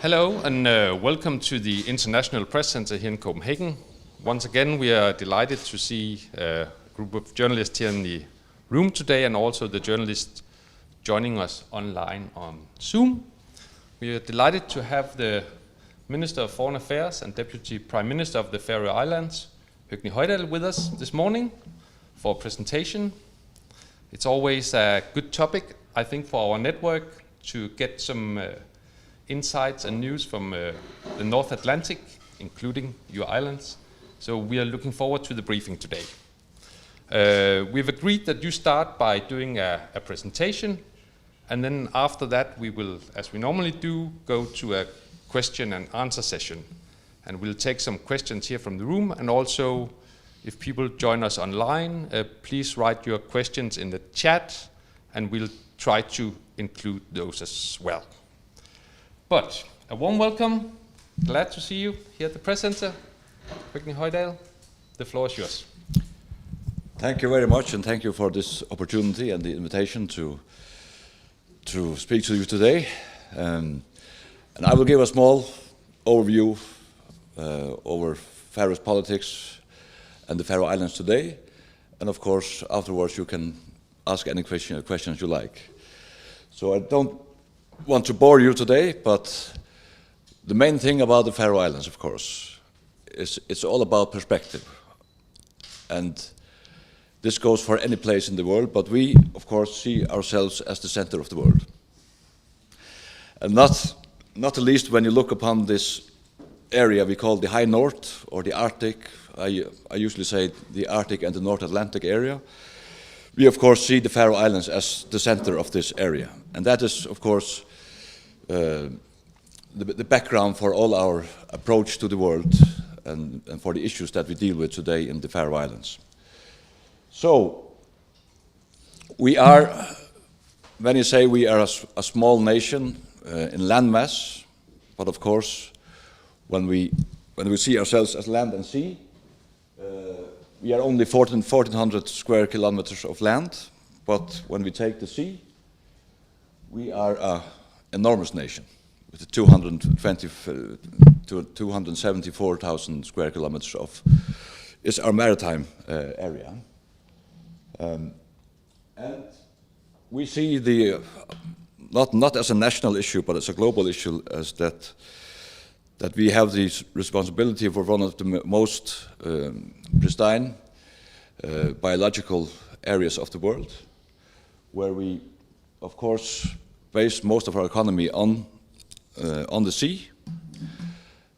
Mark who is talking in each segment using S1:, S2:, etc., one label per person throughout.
S1: Hello and welcome to the International Press Center here in Copenhagen. Once again, we are delighted to see a group of journalists here in the room today and also the journalists joining us online on Zoom. We are delighted to have the Minister of Foreign Affairs and Deputy Prime Minister of the Faroe Islands, Høgni Hoydal, with us this morning for a presentation. It's always a good topic, I think, for our network to get some insights and news from the North Atlantic, including your islands. So we are looking forward to the briefing today. We've agreed that you start by doing a presentation, and then after that we will, as we normally do, go to a question and answer session. And we'll take some questions here from the room, and also if people join us online, please write your questions in the chat, and we'll try to include those as well. But a warm welcome, glad to see you here at the Press Center. Høgni Hoydal, the floor is yours.
S2: Thank you very much, and thank you for this opportunity and the invitation to speak to you today. And I will give a small overview over Faroese politics and the Faroe Islands today. And of course, afterwards you can ask any questions you like. So I don't want to bore you today, but the main thing about the Faroe Islands, of course, is it's all about perspective. And this goes for any place in the world, but we, of course, see ourselves as the center of the world. And not the least when you look upon this area we call the High North or the Arctic. I usually say the Arctic and the North Atlantic area. We, of course, see the Faroe Islands as the center of this area. And that is, of course, the background for all our approach to the world and for the issues that we deal with today in the Faroe Islands. So, we are, when you say we are a small nation in landmass, but of course, when we see ourselves as land and sea, we are only 1,400 square kilometers of land, but when we take the sea, we are an enormous nation with 274,000 square kilometers of is our maritime area. And we see the not as a national issue, but as a global issue, as that we have the responsibility for one of the most pristine biological areas of the world, where we, of course, base most of our economy on the sea.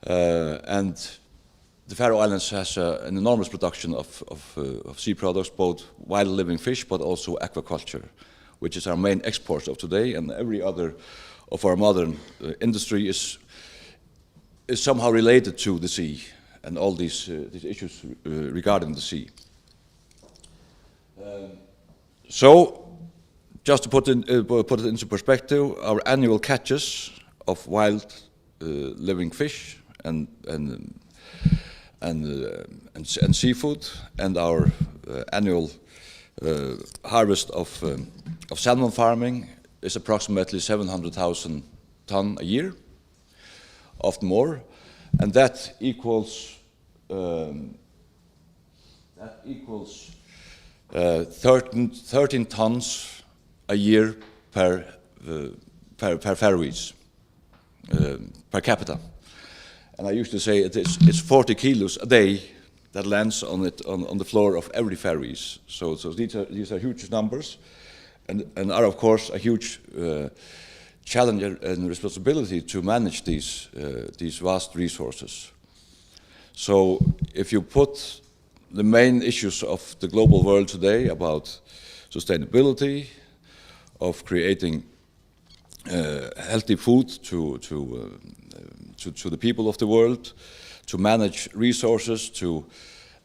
S2: And the Faroe Islands has an enormous production of sea products, both wild living fish, but also aquaculture, which is our main export of today, and every other of our modern industry is somehow related to the sea and all these issues regarding the sea. So, just to put it into perspective, our annual catches of wild living fish and seafood, and our annual harvest of salmon farming is approximately 700,000 tons a year, often more, and that equals 13 tons a year per Faroese, per capita. And I used to say it's 40 kilos a day that lands on the floor of every Faroese. So these are huge numbers, and are of course a huge challenge and responsibility to manage these vast resources. So if you put the main issues of the global world today about sustainability, of creating healthy food to the people of the world, to manage resources, to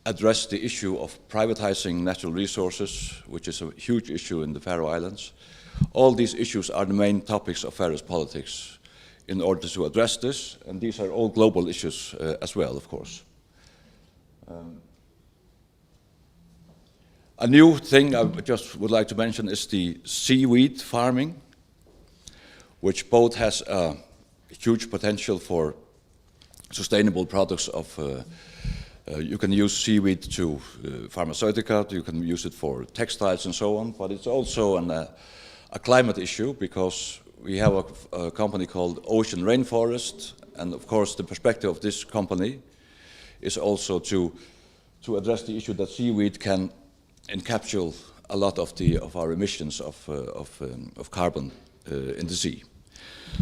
S2: address the issue of privatizing natural resources, which is a huge issue in the Faroe Islands. All these issues are the main topics of Faroese politics in order to address this, and these are all global issues as well, of course. A new thing I just would like to mention is the seaweed farming, which both has a huge potential for sustainable products of you can use seaweed to pharmaceutical, you can use it for textiles and so on, but it's also a climate issue because we have a company called Ocean Rainforest, and of course the perspective of this company is also to address the issue that seaweed can encapsulate a lot of our emissions of carbon in the sea.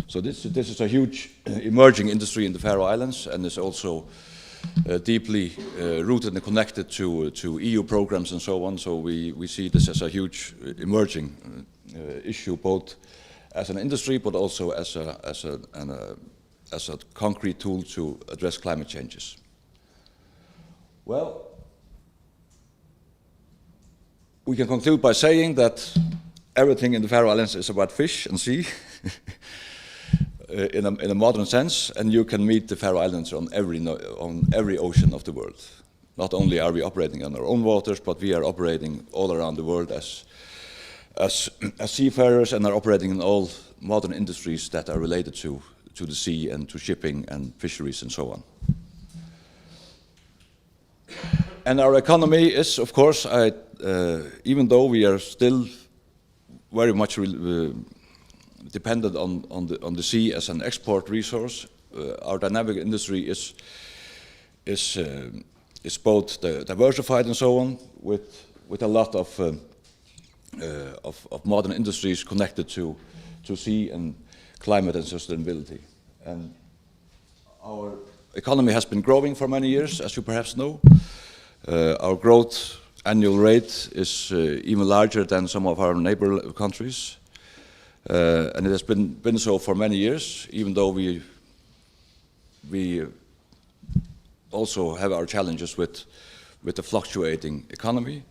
S2: So this is a huge emerging industry in the Faroe Islands, and is also deeply rooted and connected to EU programs and so on. So we see this as a huge emerging issue, both as an industry, but also as a concrete tool to address climate changes. Well, we can conclude by saying that everything in the Faroe Islands is about fish and sea. In a modern sense, and you can meet the Faroe Islands on every ocean of the world. Not only are we operating on our own waters, but we are operating all around the world as seafarers, and are operating in all modern industries that are related to the sea and to shipping and fisheries and so on. And our economy is, of course, even though we are still very much dependent on the sea as an export resource, our dynamic industry is both diversified and so on, with a lot of modern industries connected to sea and climate and sustainability. And our economy has been growing for many years, as you perhaps know. Our growth annual rate is even larger than some of our neighbor countries. And it has been so for many years, even though we also have our challenges with the fluctuating economy,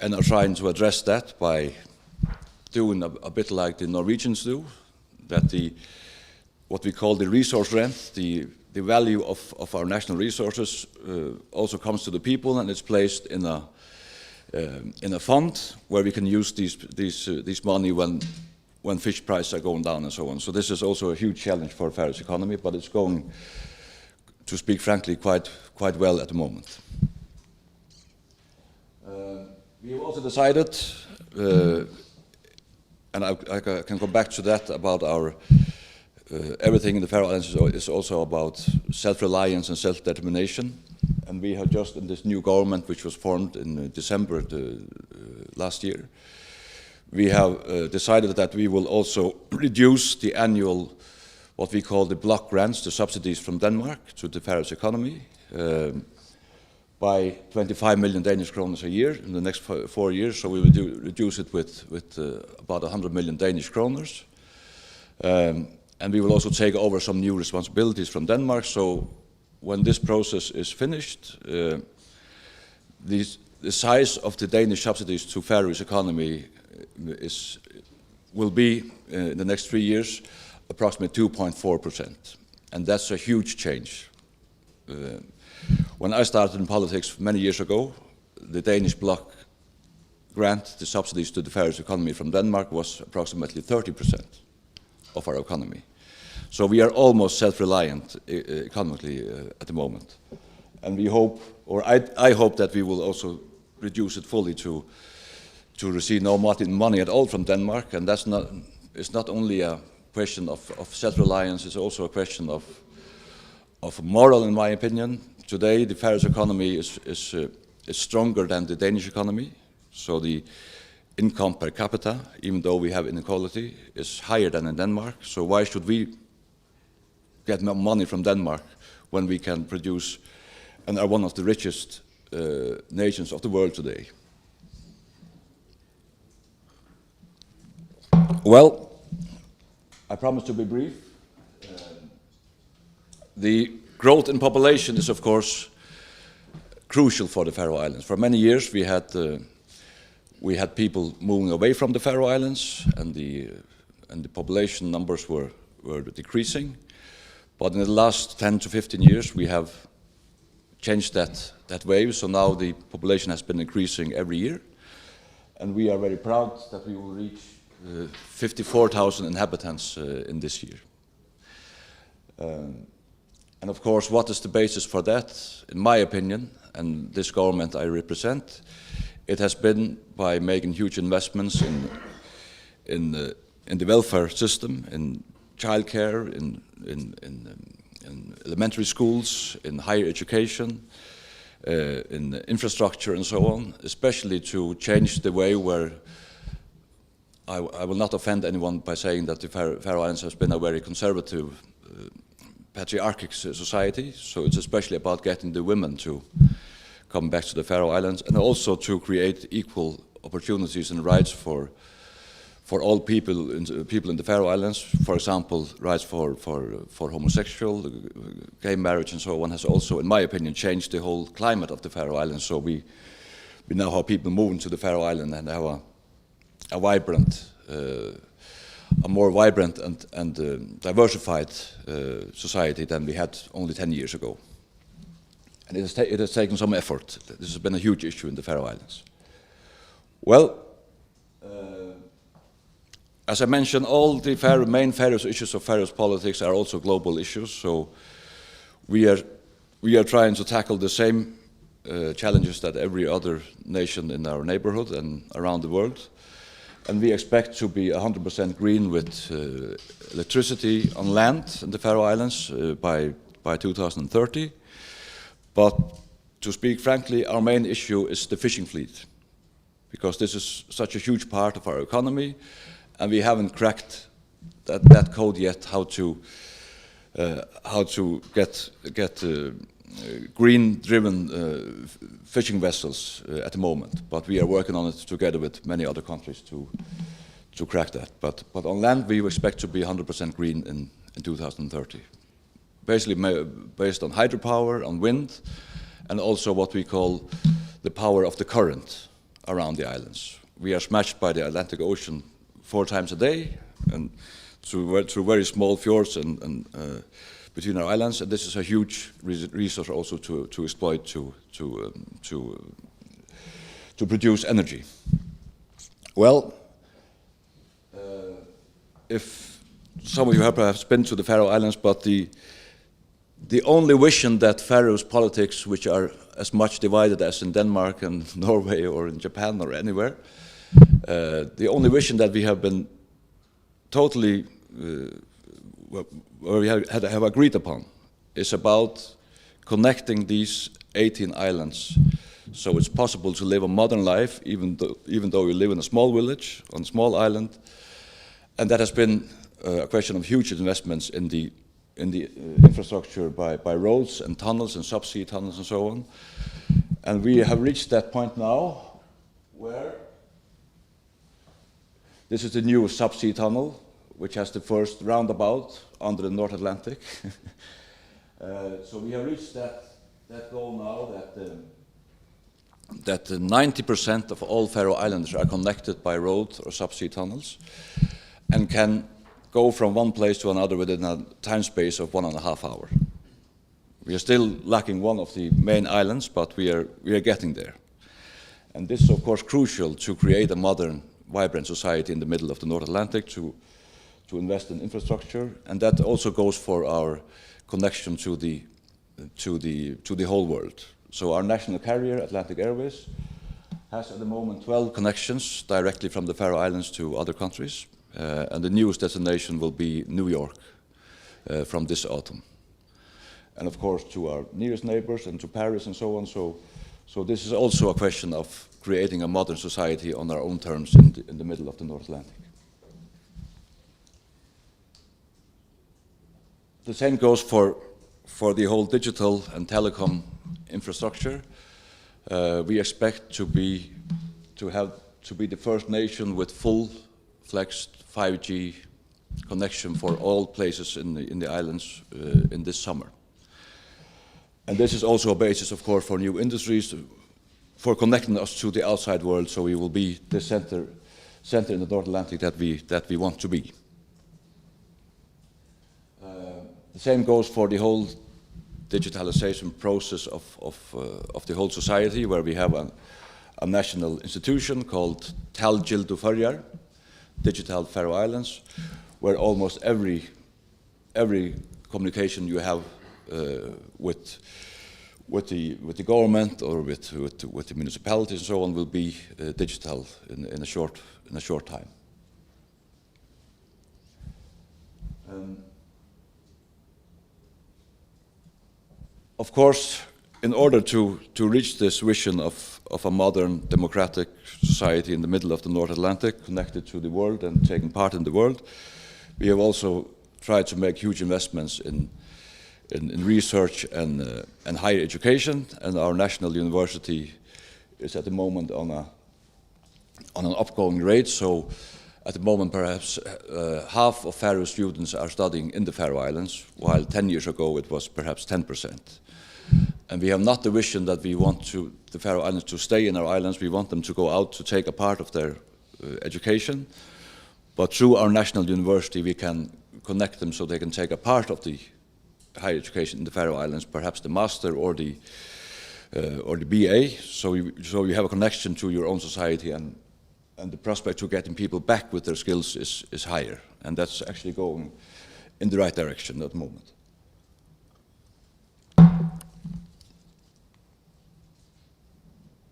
S2: and are trying to address that by doing a bit like the Norwegians do, that what we call the resource rent, the value of our national resources also comes to the people, and it's placed in a fund where we can use these money when fish prices are going down and so on. So this is also a huge challenge for Faroese economy, but it's going, to speak frankly, quite well at the moment. We have also decided, and I can come back to that, about our everything in the Faroe Islands is also about self-reliance and self-determination. And we have just in this new government, which was formed in December last year, we have decided that we will also reduce the annual, what we call the block grants, the subsidies from Denmark to the Faroese economy, by 25 million Danish kroner a year in the next 4 years. So we will reduce it with about 100 million Danish kroner. And we will also take over some new responsibilities from Denmark. So when this process is finished, the size of the Danish subsidies to Faroese economy will be, in the next 3 years, approximately 2.4%. And that's a huge change. When I started in politics many years ago, the Danish block grant, the subsidies to the Faroese economy from Denmark, was approximately 30% of our economy. So we are almost self-reliant economically at the moment. And we hope, or I hope, that we will also reduce it fully to receive no money at all from Denmark. And it's not only a question of self-reliance, it's also a question of moral, in my opinion. Today, the Faroese economy is stronger than the Danish economy. So the income per capita, even though we have inequality, is higher than in Denmark. So why should we get money from Denmark when we can produce and are one of the richest nations of the world today? Well, I promise to be brief. The growth in population is, of course, crucial for the Faroe Islands. For many years, we had people moving away from the Faroe Islands, and the population numbers were decreasing. But in the last 10 to 15 years, we have changed that wave. So now the population has been increasing every year, and we are very proud that we will reach 54,000 inhabitants in this year. And of course, what is the basis for that? In my opinion, and this government I represent, it has been by making huge investments in the welfare system, in childcare, in elementary schools, in higher education, in infrastructure and so on, especially to change the way where I will not offend anyone by saying that the Faroe Islands has been a very conservative, patriarchic society, so it's especially about getting the women to come back to the Faroe Islands and also to create equal opportunities and rights for all people in the Faroe Islands. For example, rights for homosexual, gay marriage and so on has also, in my opinion, changed the whole climate of the Faroe Islands. So we now have people moving to the Faroe Island and have a more vibrant and diversified society than we had only 10 years ago. And it has taken some effort. This has been a huge issue in the Faroe Islands. Well, as I mentioned, all the main Faroese issues of Faroese politics are also global issues, so we are trying to tackle the same challenges that every other nation in our neighborhood and around the world. And we expect to be 100% green with electricity on land in the Faroe Islands by 2030. But to speak frankly, our main issue is the fishing fleet, because this is such a huge part of our economy, and we haven't cracked that code yet, how to get green-driven fishing vessels at the moment. But we are working on it together with many other countries to crack that. But on land, we expect to be 100% green in 2030. Basically based on hydropower, on wind, and also what we call the power of the current around the islands. We are smashed by the Atlantic Ocean 4 times a day, and through very small fjords and between our islands, and this is a huge resource also to exploit to produce energy. Well, if some of you have perhaps been to the Faroe Islands, but the only vision that Faroese politics, which are as much divided as in Denmark and Norway or in Japan or anywhere, the only vision that we have been totally where we have agreed upon is about connecting these 18 islands, so it's possible to live a modern life even though you live in a small village on a small island, and that has been a question of huge investments in the infrastructure by roads and tunnels and subsea tunnels and so on, and we have reached that point now where this is the new subsea tunnel, which has the first roundabout under the North Atlantic. So we have reached that goal now that 90% of all Faroe Islanders are connected by road or subsea tunnels and can go from one place to another within a time space of 1.5 hours. We are still lacking one of the main islands, but we are getting there. And this is of course crucial to create a modern, vibrant society in the middle of the North Atlantic, to invest in infrastructure, and that also goes for our connection to the whole world. So our national carrier, Atlantic Airways, has at the moment 12 connections directly from the Faroe Islands to other countries, and the newest destination will be New York from this autumn. And of course to our nearest neighbors and to Paris and so on. So this is also a question of creating a modern society on our own terms in the middle of the North Atlantic. The same goes for the whole digital and telecom infrastructure. We expect to be the first nation with full-flexed 5G connection for all places in the islands in this summer. And this is also a basis, of course, for new industries, for connecting us to the outside world. So we will be the center in the North Atlantic that we want to be. The same goes for the whole digitalization process of the whole society, where we have a national institution called Talgildu Føroyar, Digital Faroe Islands, where almost every communication you have with the government or with the municipalities and so on will be digital in a short time. Of course, in order to reach this vision of a modern democratic society in the middle of the North Atlantic, connected to the world and taking part in the world, we have also tried to make huge investments in research and higher education, and our national university is at the moment on an upgoing rate. So at the moment, perhaps half of Faroese students are studying in the Faroe Islands, while 10 years ago it was perhaps 10%. And we have not the vision that we want the Faroe Islands to stay in our islands. We want them to go out to take a part of their education. But through our national university, we can connect them so they can take a part of the higher education in the Faroe Islands, perhaps the master or the BA. So you have a connection to your own society, and the prospect of getting people back with their skills is higher. And that's actually going in the right direction at the moment.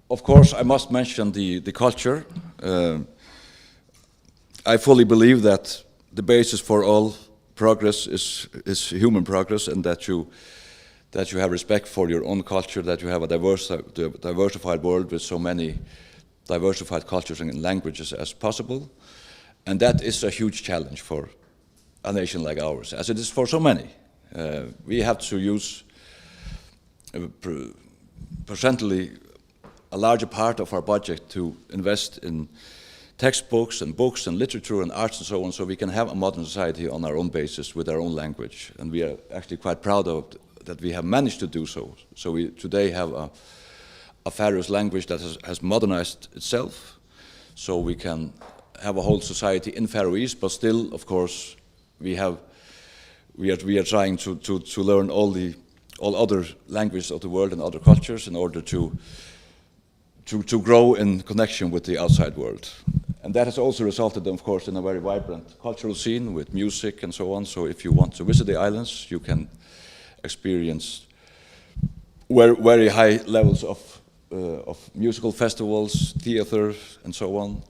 S2: Of course, I must mention the culture. I fully believe that the basis for all progress is human progress, and that you have respect for your own culture, that you have a diversified world with so many diversified cultures and languages as possible. And that is a huge challenge for a nation like ours, as it is for so many. We have to use percentually a larger part of our budget to invest in textbooks and books and literature and arts and so on, so we can have a modern society on our own basis with our own language. And we are actually quite proud of that we have managed to do so. So we today have a Faroese language that has modernized itself, so we can have a whole society in Faroese, but still, of course, we are trying to learn all other languages of the world and other cultures in order to grow in connection with the outside world. And that has also resulted, of course, in a very vibrant cultural scene with music and so on. So if you want to visit the islands, you can experience very high levels of musical festivals, theater, and so on.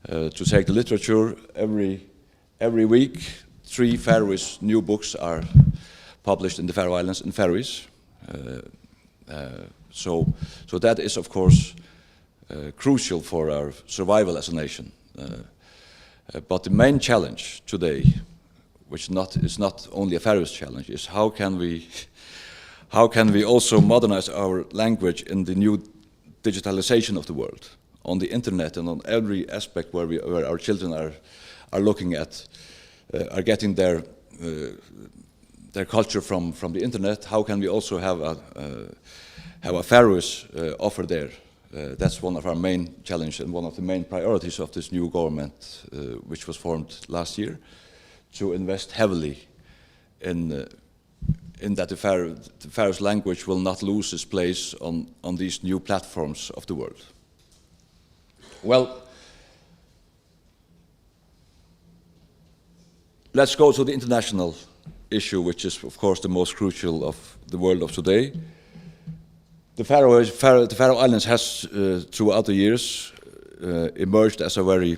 S2: To take the literature, every week, 3 Faroese new books are published in the Faroe Islands in Faroese. So that is, of course, crucial for our survival as a nation. But the main challenge today, which is not only a Faroese challenge, is how can we also modernize our language in the new digitalization of the world, on the internet and on every aspect where our children are looking at, are getting their culture from the internet. How can we also have a Faroese offer there? That's one of our main challenges and one of the main priorities of this new government, which was formed last year, to invest heavily in that the Faroese language will not lose its place on these new platforms of the world. Well, let's go to the international issue, which is, of course, the most crucial of the world of today. The Faroe Islands has, throughout the years, emerged as a very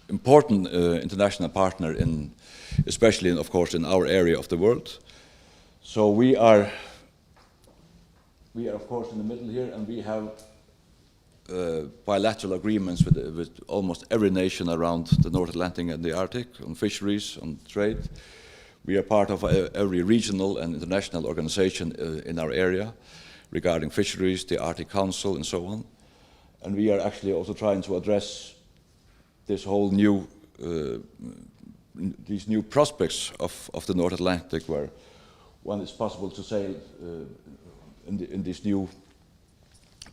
S2: important international partner, especially, of course, in our area of the world. So we are of course, in the middle here, and we have bilateral agreements with almost every nation around the North Atlantic and the Arctic on fisheries, on trade. We are part of every regional and international organization in our area regarding fisheries, the Arctic Council, and so on. And we are actually also trying to address this whole new, these new prospects of the North Atlantic, where when it's possible to sail in these new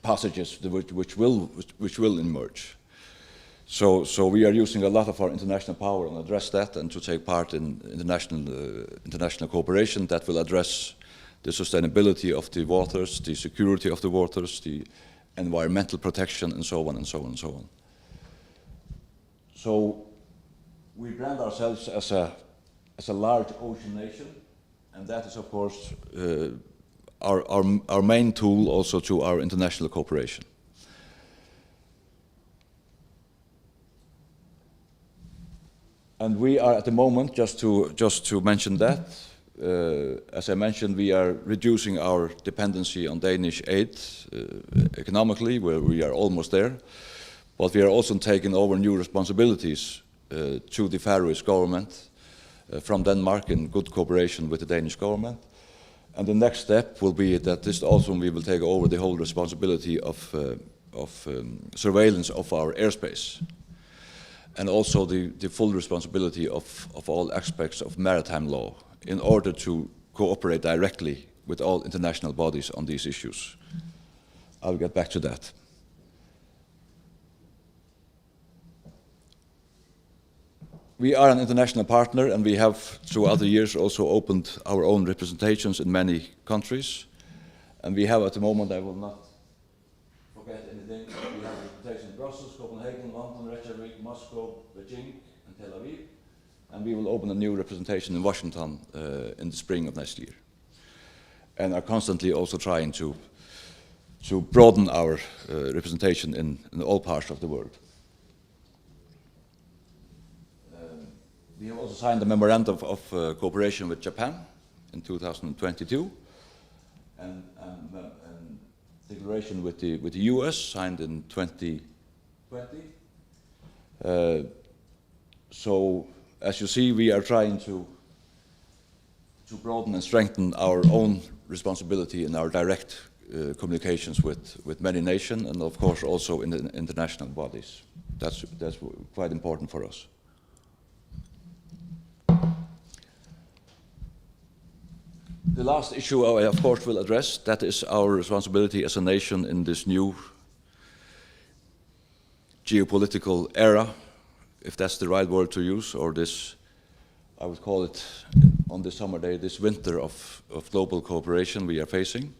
S2: passages which will emerge. So we are using a lot of our international power and address that, and to take part in international cooperation that will address the sustainability of the waters, the security of the waters, the environmental protection, and so on and so on and so on. So we brand ourselves as a large ocean nation, and that is, of course, our main tool also to our international cooperation. And we are at the moment, just to mention that, as I mentioned, we are reducing our dependency on Danish aid economically, where we are almost there. But we are also taking over new responsibilities to the Faroese government from Denmark in good cooperation with the Danish government. And the next step will be that this autumn we will take over the whole responsibility of surveillance of our airspace, and also the full responsibility of all aspects of maritime law in order to cooperate directly with all international bodies on these issues. I'll get back to that. We are an international partner, and we have throughout the years also opened our own representations in many countries. And we have at the moment, I will not forget anything, we have representations in Brussels, Copenhagen, London, Reykjavik, Moscow, Beijing, and Tel Aviv. And we will open a new representation in Washington in the spring of next year. And are constantly also trying to broaden our representation in all parts of the world. We have also signed a memorandum of cooperation with Japan in 2022, and declaration with the US signed in 2020. So, as you see, we are trying to broaden and strengthen our own responsibility in our direct communications with many nations, and of course also in the international bodies. That's quite important for us. The last issue I, of course, will address, that is our responsibility as a nation in this new geopolitical era, if that's the right word to use, or this, I would call it, on this summer day, this winter of global cooperation we are facing.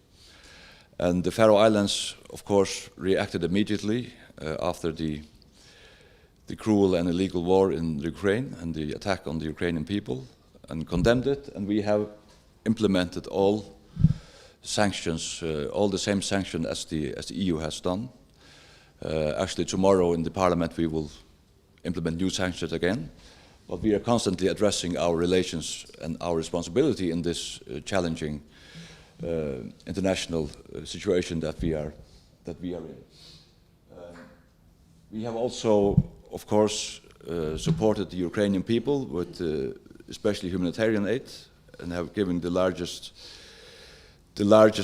S2: And the Faroe Islands, of course, reacted immediately after the cruel and illegal war in Ukraine and the attack on the Ukrainian people, and condemned it, and we have implemented all sanctions, all the same sanctions as the EU has done. Actually, tomorrow in the Parliament we will implement new sanctions again, but we are constantly addressing our relations and our responsibility in this challenging international situation that we are in. We have also, of course, supported the Ukrainian people with especially humanitarian aid, and have given the largest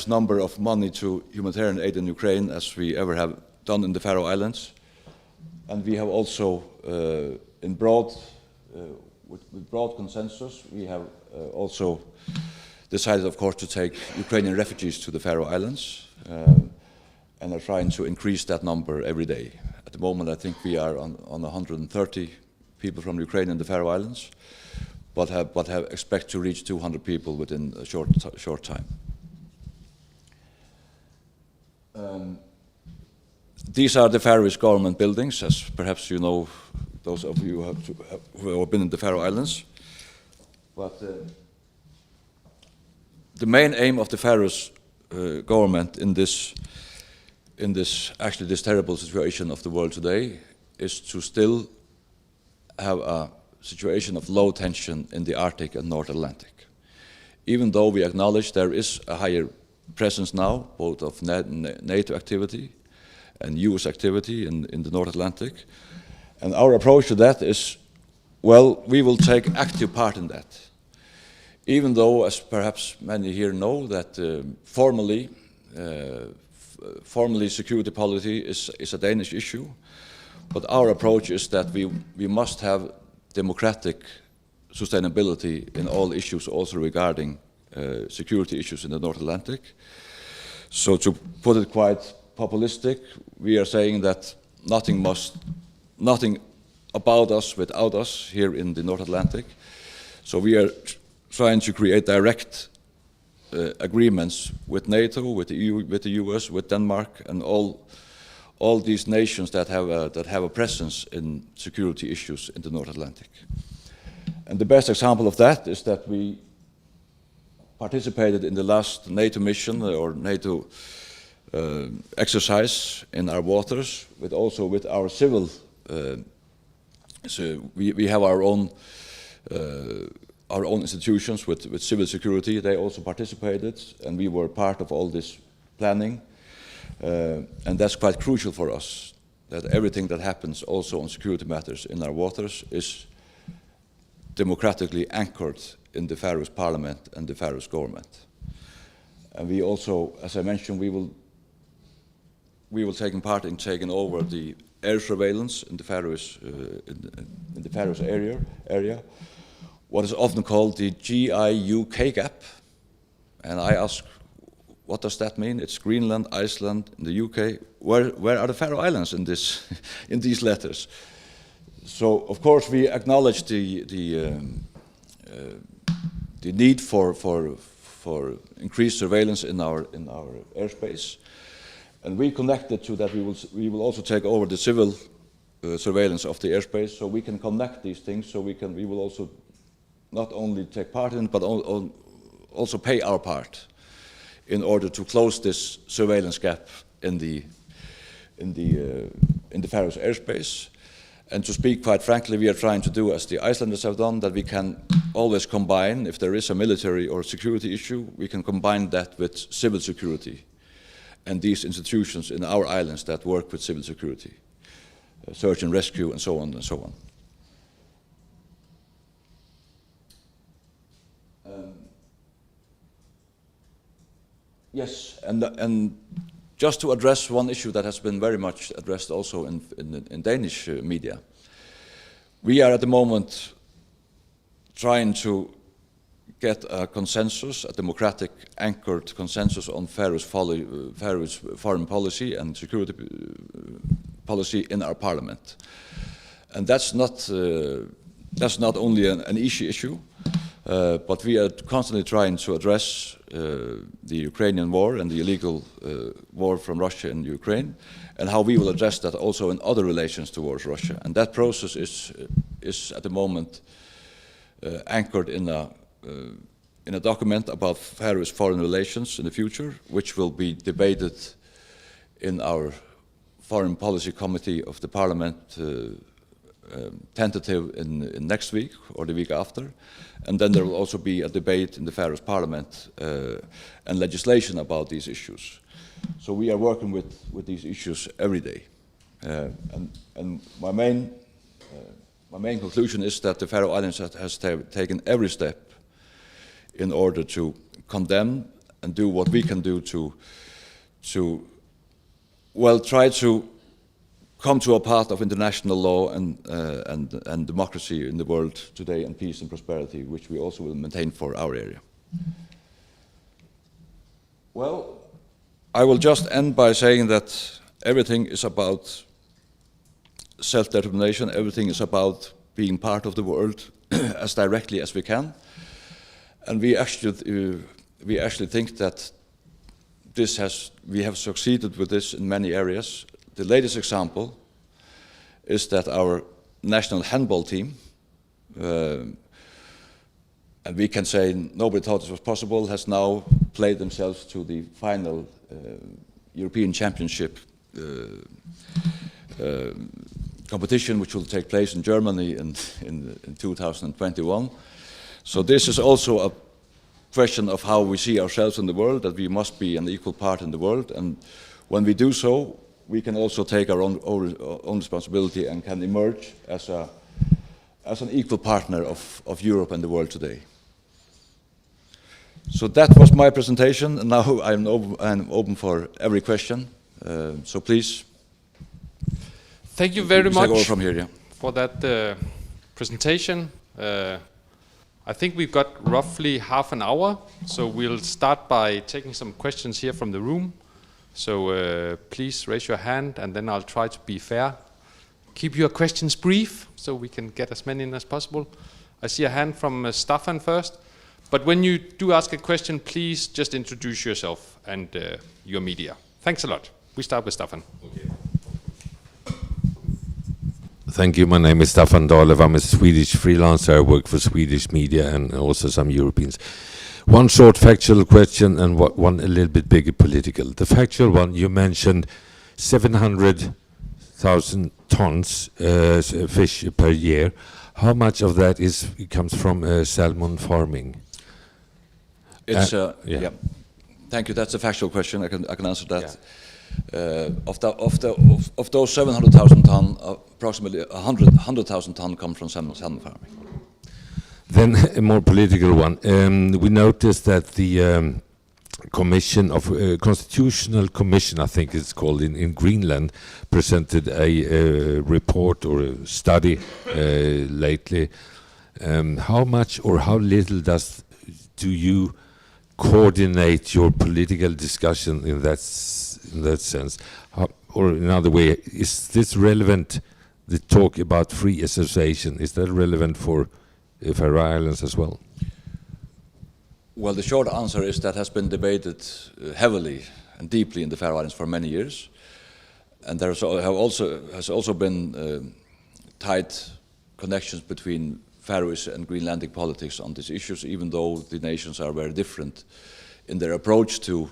S2: number of money to humanitarian aid in Ukraine as we ever have done in the Faroe Islands. And we have also, with broad consensus, we have also decided, of course, to take Ukrainian refugees to the Faroe Islands, and are trying to increase that number every day. At the moment, I think we are on 130 people from Ukraine in the Faroe Islands, but expect to reach 200 people within a short time. These are the Faroese government buildings, as perhaps you know, those of you who have been in the Faroe Islands. But the main aim of the Faroese government in this terrible situation of the world today is to still have a situation of low tension in the Arctic and North Atlantic. Even though we acknowledge there is a higher presence now, both of NATO activity and US activity in the North Atlantic. And our approach to that is, well, we will take active part in that. Even though, as perhaps many here know, that formally security policy is a Danish issue, but our approach is that we must have democratic sustainability in all issues, also regarding security issues in the North Atlantic. So to put it quite populistic, we are saying that nothing about us without us here in the North Atlantic. So we are trying to create direct agreements with NATO, with the EU, with the US, with Denmark, and all these nations that have a presence in security issues in the North Atlantic. And the best example of that is that we participated in the last NATO mission or NATO exercise in our waters, but also with our civil. So we have our own institutions with civil security. They also participated, and we were part of all this planning. And that's quite crucial for us, that everything that happens also on security matters in our waters is democratically anchored in the Faroese Parliament and the Faroese government. And we also, as I mentioned, we will take part in taking over the air surveillance in the Faroese in the Faroese area, what is often called the GIUK gap. And I ask, what does that mean? It's Greenland, Iceland, in the UK. Where are the Faroe Islands in this in these letters? So of course we acknowledge the need for increased surveillance in our airspace, and we connected to that. We will also take over the civil surveillance of the airspace, so we can connect these things. So we will also not only take part in it, but also pay our part in order to close this surveillance gap in the Faroese airspace. And to speak quite frankly, we are trying to do as the Icelanders have done, that we can always combine, if there is a military or security issue, we can combine that with civil security and these institutions in our islands that work with civil security, search and rescue, and so on and so on. Yes, and just to address one issue that has been very much addressed also in Danish media. We are at the moment trying to get a consensus, a democratic anchored consensus on Faroese foreign policy and security policy in our parliament. And that's not only an issue, but we are constantly trying to address the Ukrainian war and the illegal war from Russia in Ukraine, and how we will address that also in other relations towards Russia. And that process is at the moment anchored in a document about Faroese foreign relations in the future, which will be debated in our Foreign Policy Committee of the Parliament, tentative in next week or the week after. And then there will also be a debate in the Faroese Parliament and legislation about these issues. So we are working with these issues every day. And my main conclusion is that the Faroe Islands has taken every step in order to condemn and do what we can do to try to come to a path of international law and democracy in the world today, and peace and prosperity, which we also will maintain for our area. Well, I will just end by saying that everything is about self-determination. Everything is about being part of the world as directly as we can. And we actually think that we have succeeded with this in many areas. The latest example is that our national handball team, and we can say nobody thought this was possible, has now played themselves to the final European Championship competition, which will take place in Germany in 2021. So this is also a question of how we see ourselves in the world, that we must be an equal part in the world. And when we do so, we can also take our own responsibility and can emerge as an equal partner of Europe and the world today. So that was my presentation, and now I'm open for every question. So please.
S1: Thank you very much
S2: take over from here, yeah.
S1: For that presentation. I think we've got roughly half an hour, so we'll start by taking some questions here from the room. So please raise your hand, and then I'll try to be fair. Keep your questions brief, so we can get as many in as possible. I see a hand from Staffan first. But when you do ask a question, please just introduce yourself and your media. Thanks a lot. We start with Staffan.
S3: Okay. Thank you. My name is Staffan Dahlev. I'm a Swedish freelancer. I work for Swedish media and also some Europeans. One short factual question and one a little bit bigger political. The factual one, you mentioned 700,000 tons fish per year. How much of that comes from salmon farming?
S2: It's
S3: yeah.
S2: Thank you. That's a factual question. I can answer that. Yeah. Of those 700,000 ton, approximately 100,000 ton come from salmon farming.
S3: Then a more political one. We noticed that the Constitutional Commission, I think it's called, in Greenland, presented a report or a study lately. How much or how little do you coordinate your political discussion in that sense? Or another way, is this relevant, the talk about free association, is that relevant for Faroe Islands as well?
S2: Well, the short answer is that has been debated heavily and deeply in the Faroe Islands for many years, and there has also been tight connections between Faroese and Greenlandic politics on these issues, even though the nations are very different in their approach to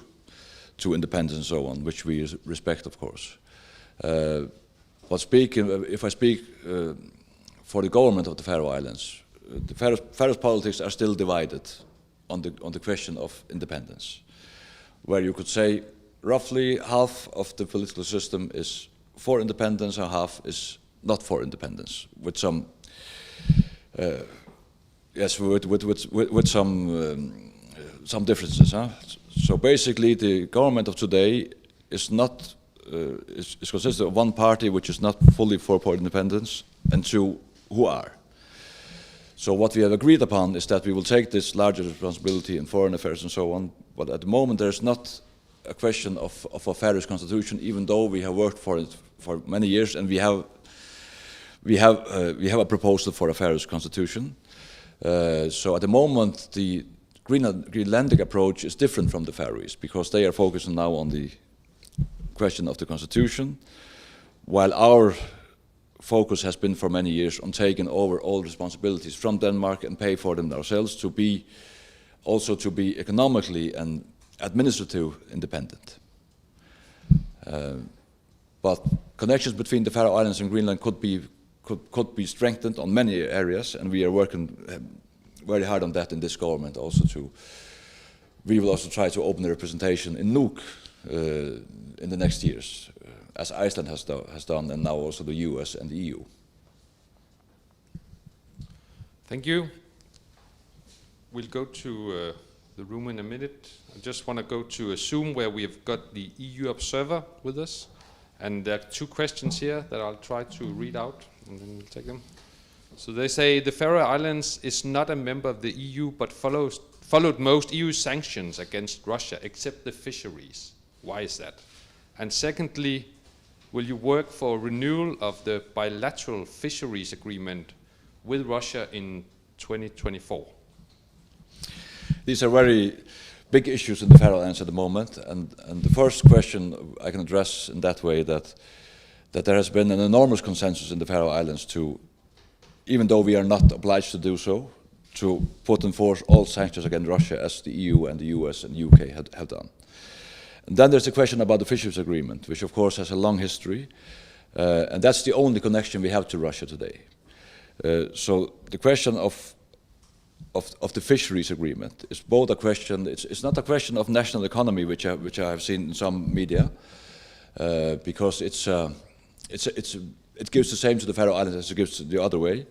S2: independence and so on, which we respect, of course. But if I speak for the government of the Faroe Islands, the Faroese politics are still divided on the question of independence, where you could say roughly half of the political system is for independence and half is not for independence, with some with some differences. Huh? So basically, the government of today is not is consisted of one party which is not fully for independence and two who are. So what we have agreed upon is that we will take this larger responsibility in foreign affairs and so on. But at the moment, there is not a question of a Faroese constitution, even though we have worked for it for many years, and we have a proposal for a Faroese constitution. So at the moment, the Greenlandic approach is different from the Faroese because they are focusing now on the question of the constitution, while our focus has been for many years on taking over all responsibilities from Denmark and pay for them ourselves to be economically and administratively independent. But connections between the Faroe Islands and Greenland could be strengthened on many areas, and we are working very hard on that in this government. We will also try to open a representation in Nuuk in the next years, as Iceland has done, and now also the US and the EU.
S1: Thank you. We'll go to the room in a minute. I just want to go to a Zoom where we have got the EU observer with us. And there are two questions here that I'll try to read out, and then we'll take them. So they say the Faroe Islands is not a member of the EU, but followed most EU sanctions against Russia, except the fisheries. Why is that? And secondly, will you work for renewal of the bilateral fisheries agreement with Russia in 2024?
S2: These are very big issues in the Faroe Islands at the moment, and the first question I can address in that way that there has been an enormous consensus in the Faroe Islands to, even though we are not obliged to do so, to put in force all sanctions against Russia as the EU and the US and UK have done. And then there's the question about the fisheries agreement, which of course has a long history, and that's the only connection we have to Russia today. So the question of the fisheries agreement is both a question. It's not a question of national economy, which I have seen in some media, because it gives the same to the Faroe Islands as it gives the other way.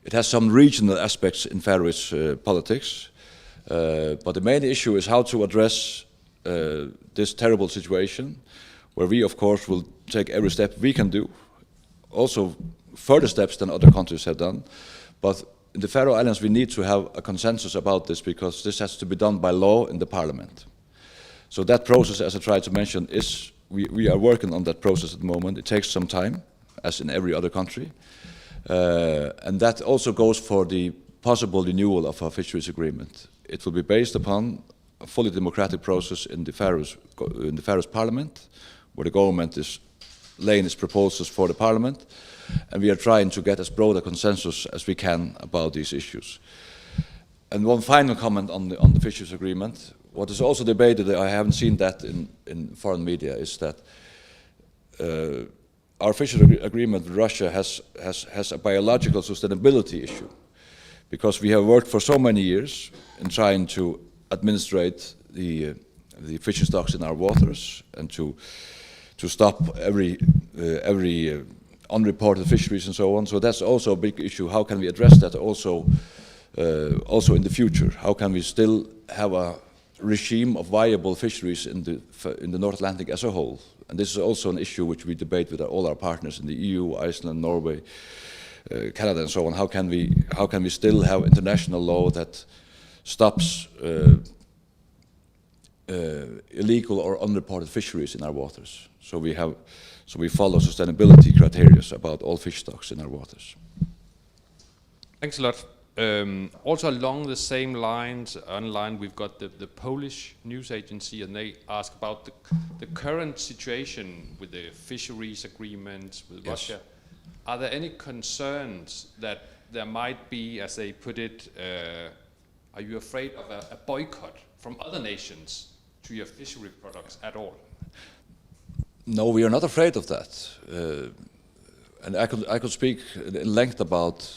S2: It has some regional aspects in Faroese politics, but the main issue is how to address this terrible situation, where we, of course, will take every step we can do, also further steps than other countries have done. But in the Faroe Islands, we need to have a consensus about this, because this has to be done by law in the parliament. So that process, as I tried to mention, we are working on that process at the moment. It takes some time, as in every other country. And that also goes for the possible renewal of our fisheries agreement. It will be based upon a fully democratic process in the Faroese parliament, where the government is laying its proposals for the Parliament, and we are trying to get as broad a consensus as we can about these issues. And one final comment on the fisheries agreement. What is also debated, I haven't seen that in foreign media, is that our fisheries agreement with Russia has a biological sustainability issue, because we have worked for so many years in trying to administrate the fishing stocks in our waters and to stop every unreported fisheries and so on. So that's also a big issue. How can we address that also in the future? How can we still have a regime of viable fisheries in the North Atlantic as a whole? And this is also an issue which we debate with all our partners in the EU, Iceland, Norway, Canada, and so on. How can we still have international law that stops illegal or unreported fisheries in our waters? So we follow sustainability criteria about all fish stocks in our waters.
S1: Thanks a lot. Also along the same lines, online we've got the Polish news agency, and they ask about the current situation with the fisheries agreements with Russia. Are there any concerns that there might be, as they put it, are you afraid of a boycott from other nations to your fishery products at all?
S2: No, we are not afraid of that. And I could speak in length about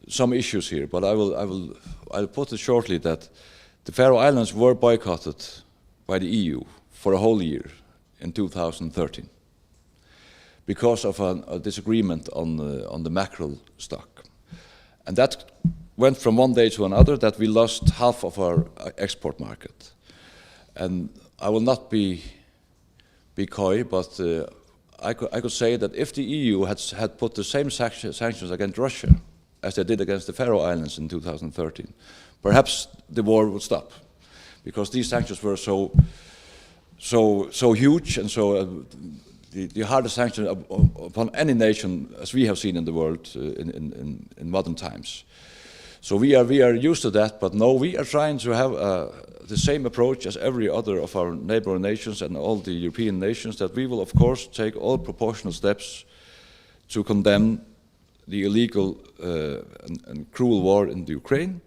S2: some issues here, but I'll put it shortly that the Faroe Islands were boycotted by the EU for a whole year in 2013 because of a disagreement on the mackerel stock. And that went from one day to another that we lost half of our export market. And I will not be coy, but I could say that if the EU had put the same sanctions against Russia as they did against the Faroe Islands in 2013, perhaps the war would stop, because these sanctions were so huge and so the hardest sanction upon any nation as we have seen in the world in modern times. So we are used to that, but no, we are trying to have the same approach as every other of our neighboring nations and all the European nations, that we will of course take all proportional steps to condemn the illegal and cruel war in the Ukraine.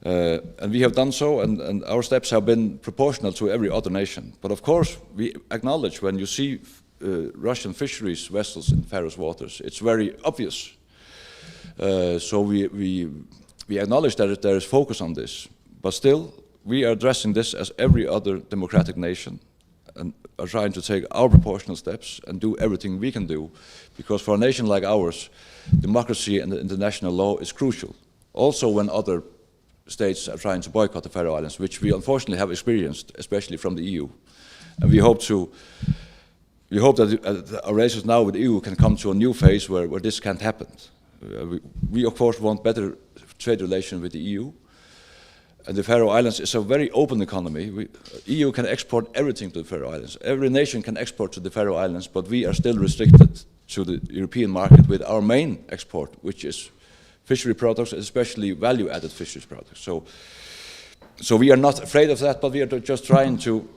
S2: And we have done so, and our steps have been proportional to every other nation. But of course, we acknowledge when you see Russian fisheries vessels in Faroese waters, it's very obvious. So we acknowledge that there is focus on this, but still, we are addressing this as every other democratic nation and are trying to take our proportional steps and do everything we can do, because for a nation like ours, democracy and the international law is crucial. Also when other states are trying to boycott the Faroe Islands, which we unfortunately have experienced, especially from the EU. And we hope that our relations now with the EU can come to a new phase where this can't happen. We of course want better trade relations with the EU. And the Faroe Islands is a very open economy. EU can export everything to the Faroe Islands. Every nation can export to the Faroe Islands, but we are still restricted to the European market with our main export, which is fishery products, especially value-added fishery products. So we are not afraid of that, but we are just trying to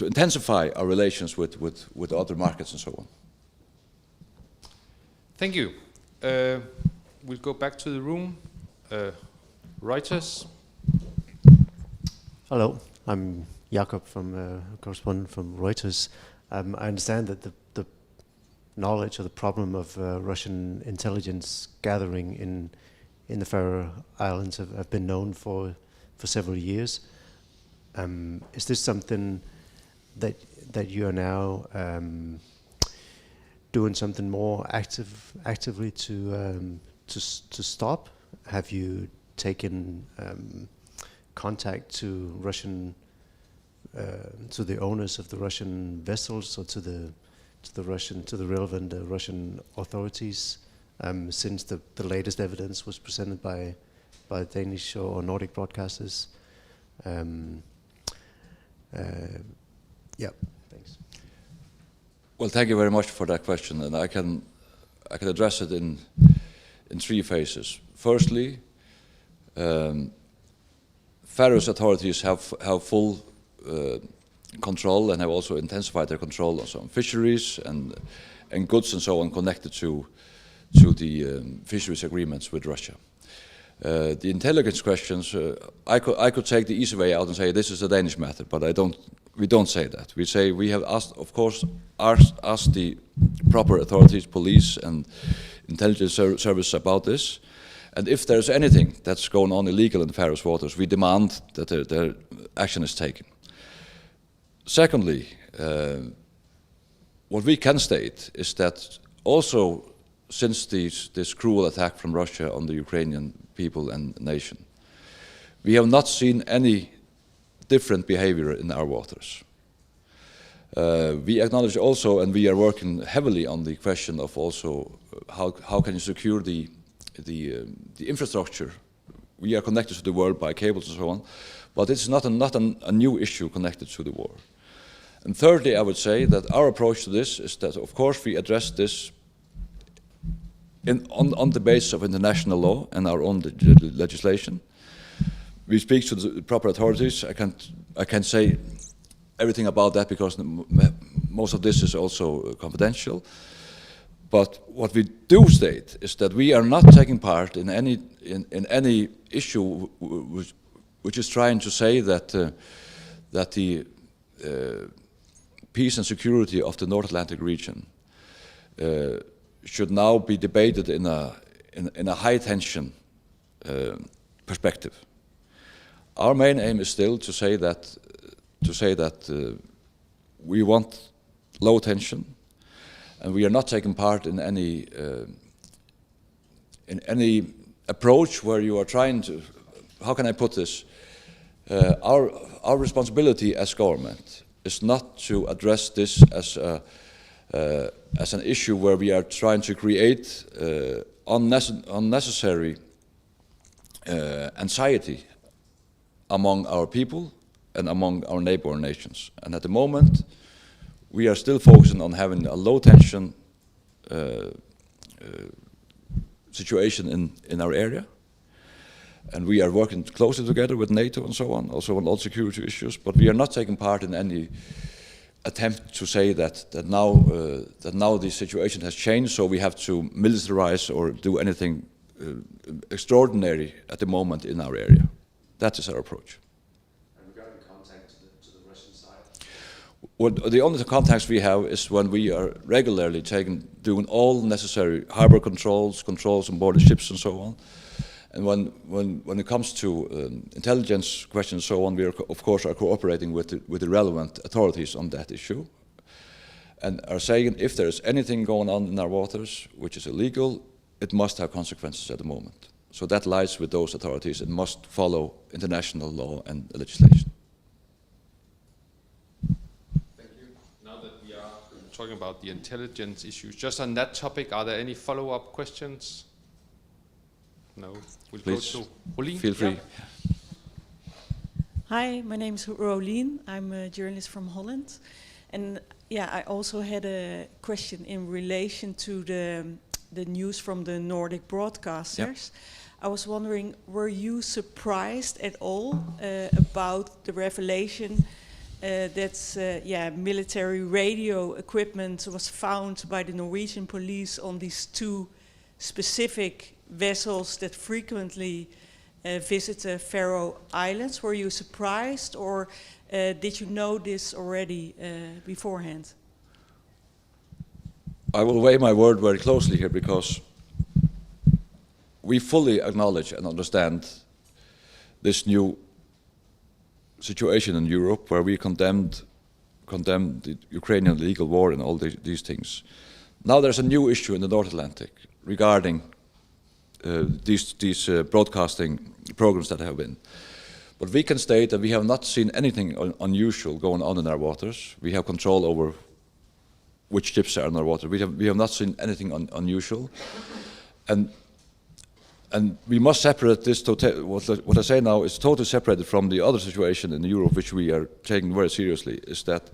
S2: intensify our relations with other markets and so on.
S1: Thank you. We'll go back to the room. Reuters.
S4: Hello, I'm Jakob, from correspondent from Reuters. I understand that the knowledge of the problem of Russian intelligence gathering in the Faroe Islands have been known for several years. Is this something that you are now doing something more actively to stop? Have you taken contact to to the owners of the Russian vessels, or to the relevant Russian authorities since the latest evidence was presented by Danish or Nordic broadcasters? Yeah, thanks.
S2: Well, thank you very much for that question, and I can address it in three phases. Firstly, Faroese authorities have full control and have also intensified their control on some fisheries and goods and so on connected to the fisheries agreements with Russia. The intelligence questions, I could take the easy way out and say this is a Danish method, but we don't say that. We say we have asked, of course, asked the proper authorities, police and intelligence service about this. And if there's anything that's going on illegal in the Faroese waters, we demand that their action is taken. Secondly, what we can state is that also since this cruel attack from Russia on the Ukrainian people and nation, we have not seen any different behavior in our waters. We acknowledge also, and we are working heavily on the question of also how can you secure the infrastructure. We are connected to the world by cables and so on, but it's not a new issue connected to the war. And thirdly, I would say that our approach to this is that, of course, we address this on the basis of international law and our own legislation. We speak to the proper authorities. I can't say everything about that because most of this is also confidential. But what we do state is that we are not taking part in any issue which is trying to say that the peace and security of the North Atlantic region should now be debated in a high tension perspective. Our main aim is still to say that we want low tension, and we are not taking part in any approach where you are trying to. How can I put this? Our responsibility as government is not to address this as an issue where we are trying to create unnecessary anxiety among our people and among our neighbor nations. And at the moment, we are still focusing on having a low tension situation in our area. And we are working closely together with NATO and so on, also on all security issues, but we are not taking part in any attempt to say that now the situation has changed, so we have to militarize or do anything extraordinary at the moment in our area. That is our approach.
S4: And regarding contact to the Russian side?
S2: Well, the only contacts we have is when we are regularly doing all necessary harbor controls on board the ships and so on. And when it comes to intelligence questions and so on, we are, of course are cooperating with the relevant authorities on that issue, and are saying if there is anything going on in our waters which is illegal, it must have consequences at the moment. So that lies with those authorities and must follow international law and legislation.
S1: Thank you. Now that we are talking about the intelligence issues, just on that topic, are there any follow-up questions? No. We'll
S2: Please,
S1: go to Rolien.
S2: feel free.
S1: Yeah.
S5: Hi, my name is Rolien. I'm a journalist from Holland. And yeah, I also had a question in relation to the news from the Nordic broadcasters.
S2: Yep.
S5: I was wondering, were you surprised at all about the revelation that military radio equipment was found by the Norwegian police on these two specific vessels that frequently visit the Faroe Islands? Were you surprised, or did you know this already beforehand?
S2: I will weigh my word very closely here, because we fully acknowledge and understand this new situation in Europe, where we condemn the Ukrainian illegal war and all these things. Now there's a new issue in the North Atlantic regarding these broadcasting programs that have been. But we can state that we have not seen anything unusual going on in our waters. We have control over which ships are in our water. We have not seen anything unusual. And we must separate this. What I say now is totally separated from the other situation in Europe, which we are taking very seriously, is that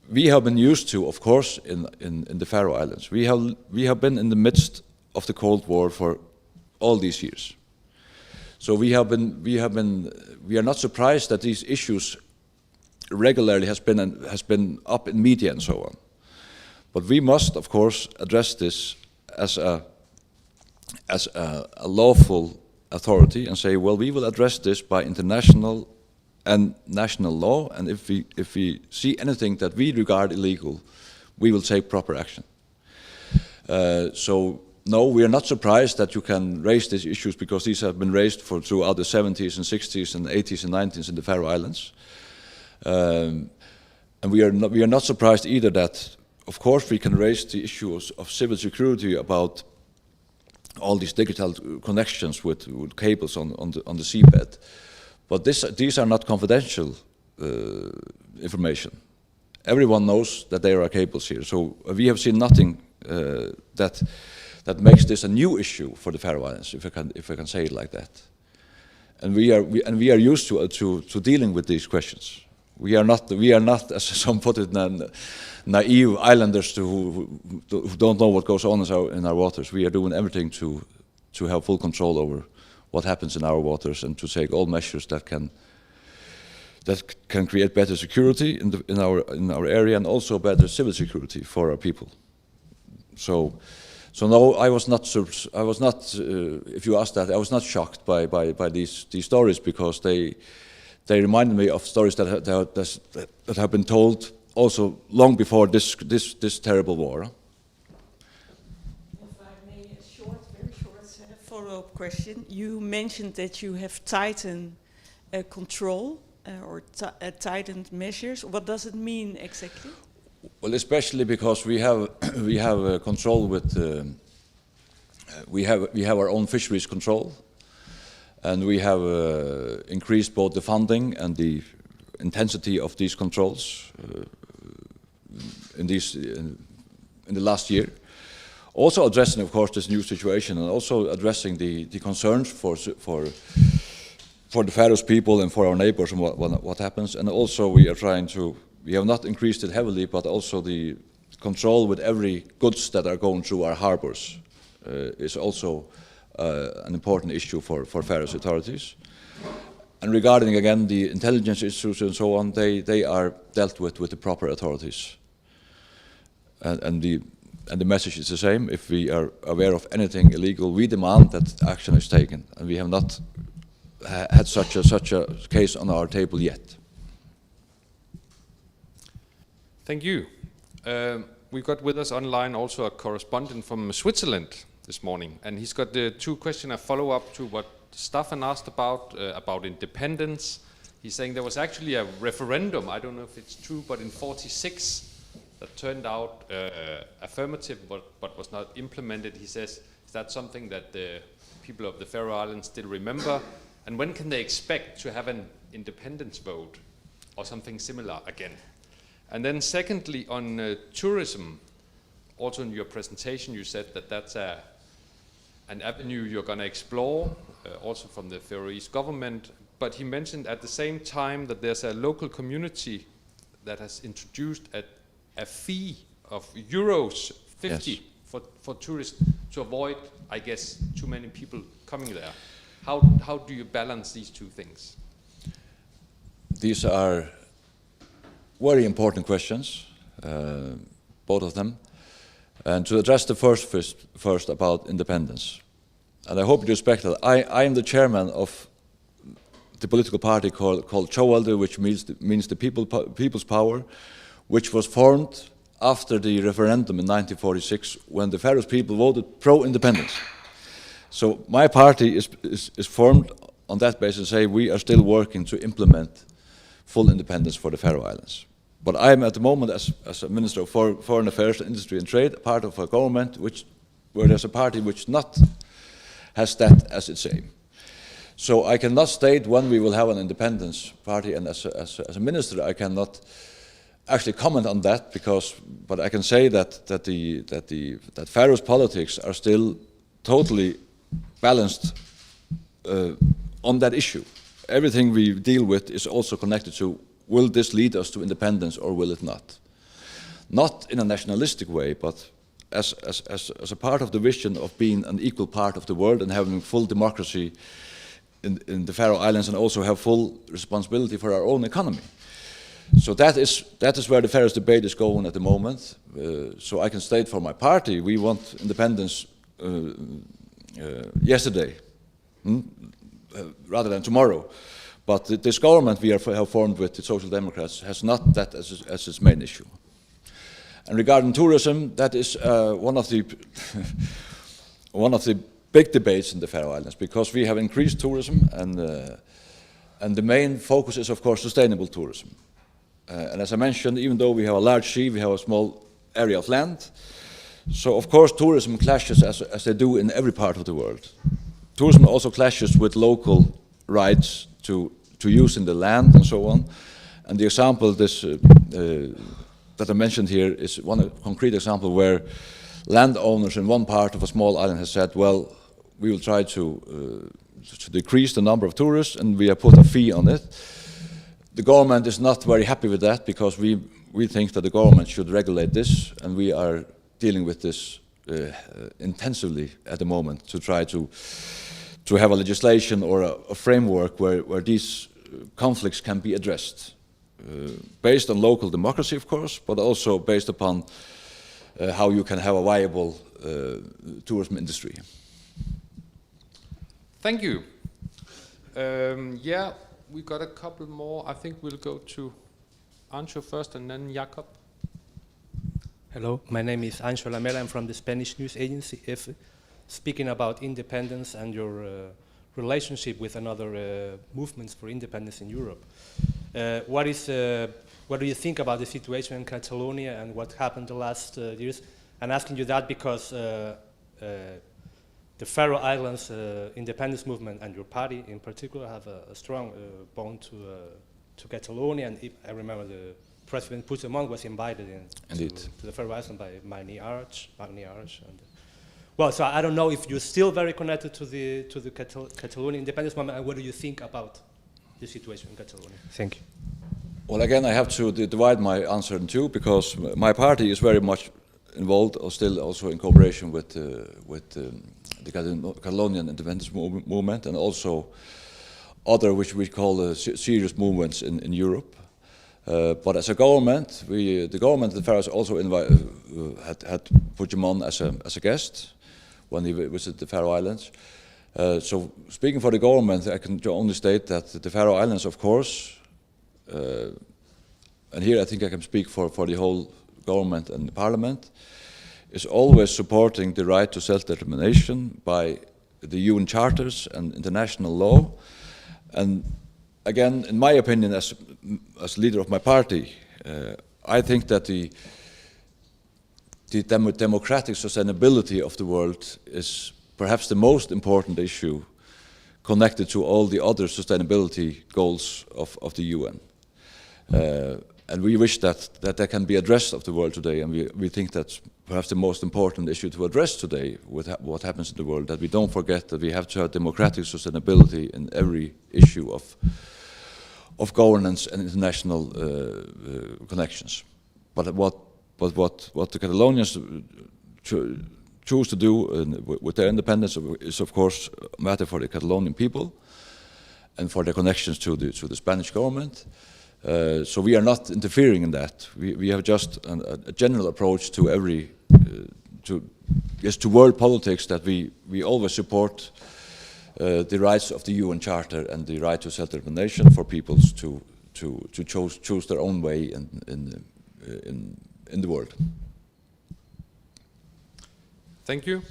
S2: we have been used to, of course, in the Faroe Islands. We have been in the midst of the Cold War for all these years. So we are not surprised that these issues regularly has been up in media and so on. But we must, of course, address this as a lawful authority and say, well, we will address this by international and national law, and if we see anything that we regard illegal, we will take proper action. So no, we are not surprised that you can raise these issues, because these have been raised throughout the 70s and 60s and 80s and 90s in the Faroe Islands. And we are not surprised either that, of course, we can raise the issues of civil security about all these digital connections with cables on the seabed. But these are not confidential information. Everyone knows that there are cables here. So we have seen nothing that makes this a new issue for the Faroe Islands, if I can say it like that. And we are used to dealing with these questions. We are not, as some put it, naive islanders who don't know what goes on in our waters. We are doing everything to have full control over what happens in our waters and to take all measures that can create better security in our area, and also better civil security for our people. So no, I was not. If you ask that, I was not shocked by these stories, because they reminded me of stories that have been told also long before this terrible war.
S5: If I may, a very short follow-up question. You mentioned that you have tightened control or tightened measures. What does it mean exactly?
S2: Well, especially because we have control with we have our own fisheries control, and we have increased both the funding and the intensity of these controls in the last year. Also addressing, of course, this new situation, and also addressing the concerns for the Faroese people and for our neighbors and what happens. And also we have not increased it heavily, but also the control with every goods that are going through our harbors is also an important issue for Faroese authorities. And regarding, again, the intelligence issues and so on, they are dealt with the proper authorities. And the message is the same. If we are aware of anything illegal, we demand that action is taken. And we have not had such a case on our table yet.
S1: Thank you. We've got with us online also a correspondent from Switzerland this morning, and he's got the two questions, a follow-up to what Staffan asked about independence. He's saying there was actually a referendum, I don't know if it's true, but in '46 that turned out affirmative but was not implemented. He says, is that something that the people of the Faroe Islands still remember? And when can they expect to have an independence vote or something similar again? And then secondly, on tourism, also in your presentation you said that that's an avenue you're going to explore, also from the Faroese government. But he mentioned at the same time that there's a local community that has introduced a fee of euros 50
S2: yes.
S1: for tourists to avoid, I guess, too many people coming there. How do you balance these two things?
S2: These are very important questions, both of them. And to address the first about independence, and I hope you respect that. I am the chairman of the political party called Tjóðveldi, which means the people's power, which was formed after the referendum in 1946, when the Faroese people voted pro-independence. So my party is formed on that basis, say we are still working to implement full independence for the Faroe Islands. But I am at the moment, as a Minister of Foreign Affairs, Industry and Trade, part of a government where there's a party which not has that as its aim. So I cannot state when we will have an independence party, and as a minister I cannot actually comment on that, but I can say that Faroese politics are still totally balanced on that issue. Everything we deal with is also connected to, will this lead us to independence or will it not? Not in a nationalistic way, but as a part of the vision of being an equal part of the world and having full democracy in the Faroe Islands, and also have full responsibility for our own economy. So that is where the Faroese debate is going at the moment. So I can state for my party, we want independence yesterday, rather than tomorrow. But this government we have formed with the Social Democrats has not that as its main issue. And regarding tourism, that is one of the one of the big debates in the Faroe Islands, because we have increased tourism, and the main focus is, of course, sustainable tourism. And as I mentioned, even though we have a large sea, we have a small area of land. So, of course, tourism clashes as they do in every part of the world. Tourism also clashes with local rights to using the land and so on. And the example that I mentioned here is one concrete example where landowners in one part of a small island have said, well, we will try to decrease the number of tourists, and we have put a fee on it. The government is not very happy with that, because we think that the government should regulate this, and we are dealing with this intensively at the moment to try to have a legislation or a framework where these conflicts can be addressed, based on local democracy, of course, but also based upon how you can have a viable tourism industry.
S1: Thank you. Yeah, we got a couple more. I think we'll go to Ancho first and then Jakob.
S6: Hello, my name is Ancho Lamela. I'm from the Spanish news agency EFE, speaking about independence and your relationship with another movements for independence in Europe. What do you think about the situation in Catalonia and what happened the last years? I'm asking you that because the Faroe Islands independence movement and your party in particular have a strong bond to Catalonia, and I remember the President Puigdemont was invited to the Faroe Islands by Magni Arch, and well, so I don't know if you're still very connected to the Catalonian independence movement, and what do you think about the situation in Catalonia? Thank you.
S2: Well, again, I have to divide my answer in two, because my party is very much involved, or still also in cooperation with the Catalonian independence movement, and also other, which we call serious movements in Europe. But as a government, the government of the Faroes also had Puigdemont as a guest when he visited the Faroe Islands. So speaking for the government, I can only state that the Faroe Islands, of course, and here I think I can speak for the whole government and the parliament, is always supporting the right to self-determination by the UN charters and international law. And again, in my opinion, as leader of my party, I think that the democratic sustainability of the world is perhaps the most important issue connected to all the other sustainability goals of the UN. And we wish that can be addressed of the world today, and we think that's perhaps the most important issue to address today with what happens in the world, that we don't forget that we have to have democratic sustainability in every issue of governance and international connections. But what the Catalonians choose to do with their independence is, of course, a matter for the Catalonian people and for their connections to the Spanish government. So we are not interfering in that. We have just a general approach to to world politics, that we always support the rights of the UN Charter and the right to self-determination for peoples to choose their own way in the world.
S1: Thank you.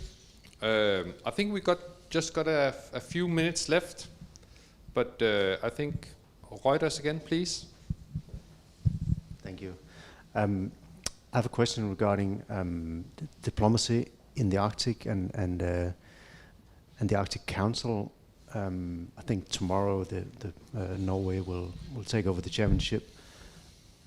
S1: I think we just got a few minutes left, but I think Reuters again, please.
S4: Thank you. I have a question regarding diplomacy in the Arctic and the Arctic Council. I think tomorrow Norway will take over the chairmanship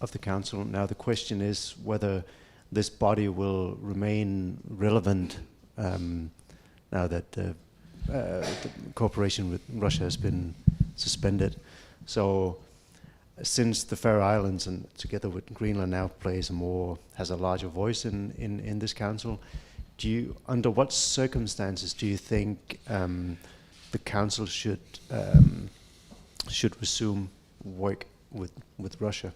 S4: of the council. Now the question is whether this body will remain relevant now that the cooperation with Russia has been suspended. So since the Faroe Islands and together with Greenland now has a larger voice in this council, under what circumstances do you think the council should resume work with Russia?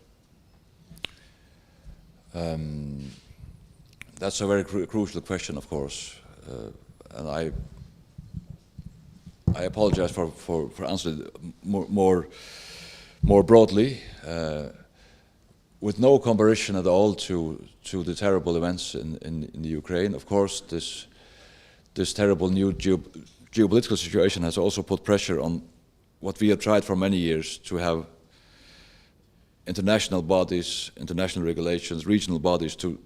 S2: That's a very crucial question, of course, and I apologize for answering more broadly. With no comparison at all to the terrible events in the Ukraine, of course, this terrible new geopolitical situation has also put pressure on what we have tried for many years to have international bodies, international regulations, regional bodies to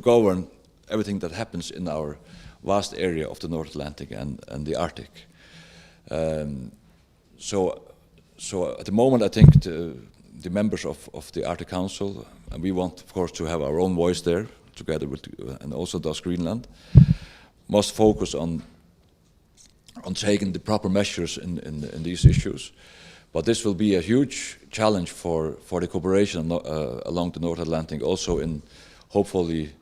S2: govern everything that happens in our vast area of the North Atlantic and the Arctic. So at the moment, I think the members of the Arctic Council, and we want, of course, to have our own voice there, together with, and also does Greenland, must focus on taking the proper measures in these issues. But this will be a huge challenge for the cooperation along the North Atlantic. Also, in hopefully,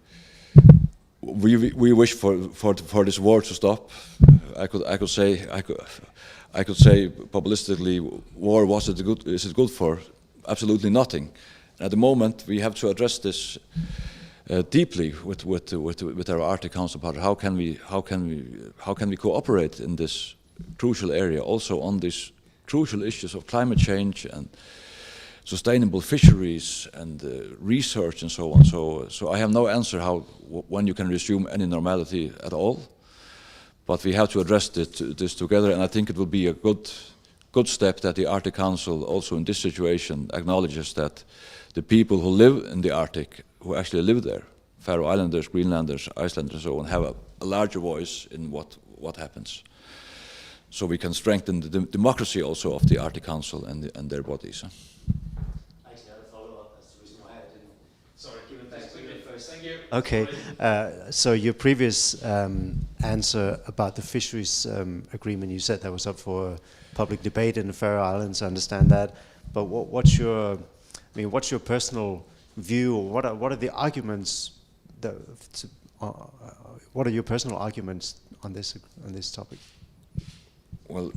S2: we wish for this war to stop. I could say publicistically, war is it good for? Absolutely nothing. At the moment, we have to address this deeply with our Arctic counterpart. How can we cooperate in this crucial area, also on these crucial issues of climate change and sustainable fisheries and research and so on. So I have no answer when you can resume any normality at all. But we have to address this together, and I think it will be a good step that the Arctic Council also in this situation acknowledges that the people who live in the Arctic, who actually live there, Faroe Islanders, Greenlanders, Icelanders and so on, have a larger voice in what happens. So we can strengthen the democracy also of the Arctic Council and their bodies.
S4: Actually, I have a follow-up. That's the reason why I didn't. Sorry, give it back to you first. Thank you. Okay, so your previous answer about the fisheries agreement, you said that was up for public debate in the Faroe Islands. I understand that, but what's your personal view, or what are the arguments what are your personal arguments on this topic?
S2: Well,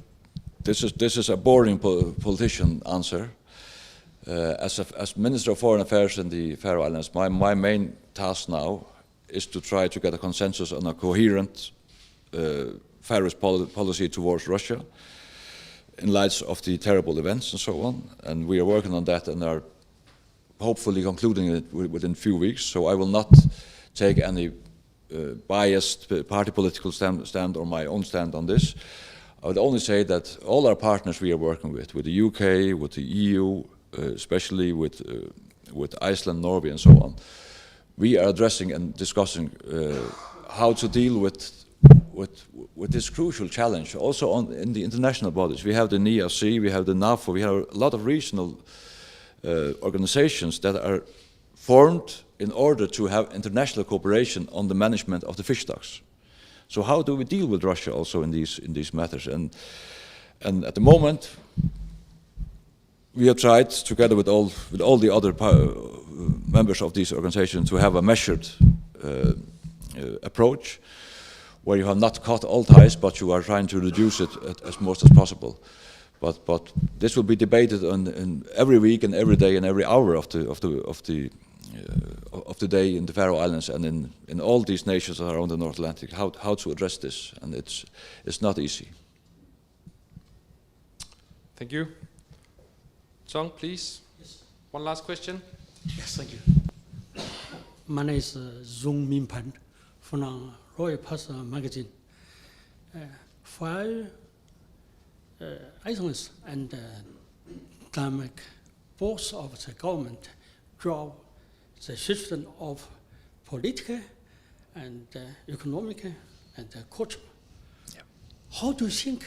S2: this is a boring politician answer. As Minister of Foreign Affairs in the Faroe Islands, my main task now is to try to get a consensus on a coherent Faroese policy towards Russia in light of the terrible events and so on. And we are working on that and are hopefully concluding it within a few weeks. So I will not take any biased party political stand or my own stand on this. I would only say that all our partners we are working with the UK, with the EU, especially with Iceland, Norway, and so on, we are addressing and discussing how to deal with this crucial challenge. Also in the international bodies, we have the NIAC, we have the NAFO, we have a lot of regional organizations that are formed in order to have international cooperation on the management of the fish stocks. So how do we deal with Russia also in these matters? And at the moment, we have tried together with all the other members of these organizations to have a measured approach, where you have not cut all ties, but you are trying to reduce it as much as possible. But this will be debated in every week and every day and every hour of the day in the Faroe Islands and in all these nations around the North Atlantic, how to address this, and it's not easy.
S1: Thank you. Song, please.
S7: Yes.
S1: One last question.
S7: Yes, thank you. My name is Zong Minpan from Royal Press magazine. While Iceland and Denmark, both of the government draw the system of political and economic and culture. Yeah. How do you think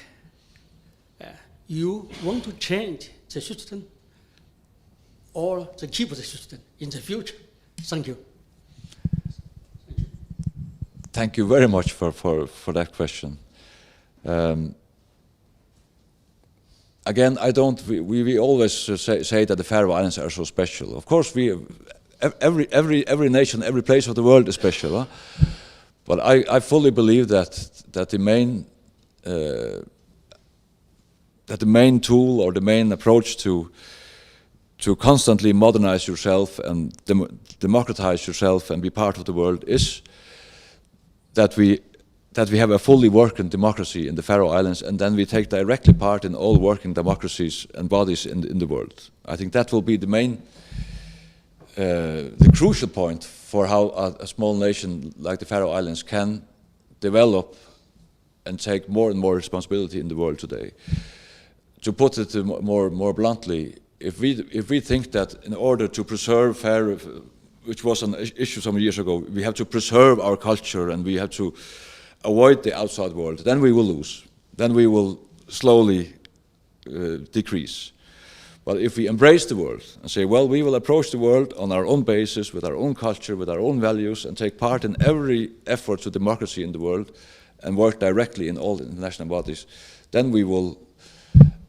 S7: you want to change the system or to keep the system in the future? Thank you.
S2: Thank you very much for that question. Again, we always say that the Faroe Islands are so special. Of course, every nation, every place of the world is special. Huh? But I fully believe that the main tool or the main approach to to constantly modernize yourself and democratize yourself and be part of the world is that we have a fully working democracy in the Faroe Islands, and then we take directly part in all working democracies and bodies in the world. I think that will be the main, the crucial point for how a small nation like the Faroe Islands can develop and take more and more responsibility in the world today. To put it more bluntly, if we think that in order to preserve Faroe, which was an issue some years ago, we have to preserve our culture and we have to avoid the outside world, then we will lose. Then we will slowly decrease. But if we embrace the world and say, well, we will approach the world on our own basis, with our own culture, with our own values, and take part in every effort to democracy in the world, and work directly in all international bodies, then we will,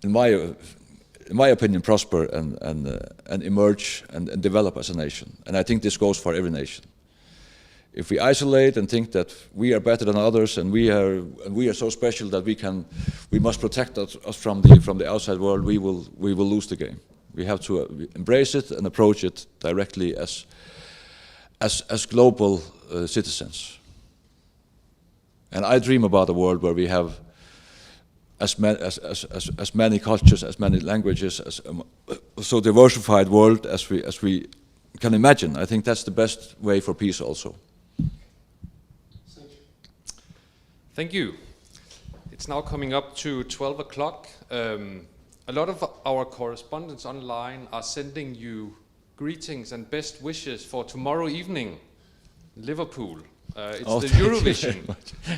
S2: in my opinion, prosper and emerge and develop as a nation. And I think this goes for every nation. If we isolate and think that we are better than others and we are so special that we must protect us from the outside world, we will lose the game. We have to embrace it and approach it directly as global citizens. And I dream about a world where we have as many cultures, as many languages, so diversified world as we can imagine. I think that's the best way for peace also.
S1: Thank you. It's now coming up to 12 o'clock. A lot of our correspondents online are sending you greetings and best wishes for tomorrow evening, Liverpool. It's the Eurovision.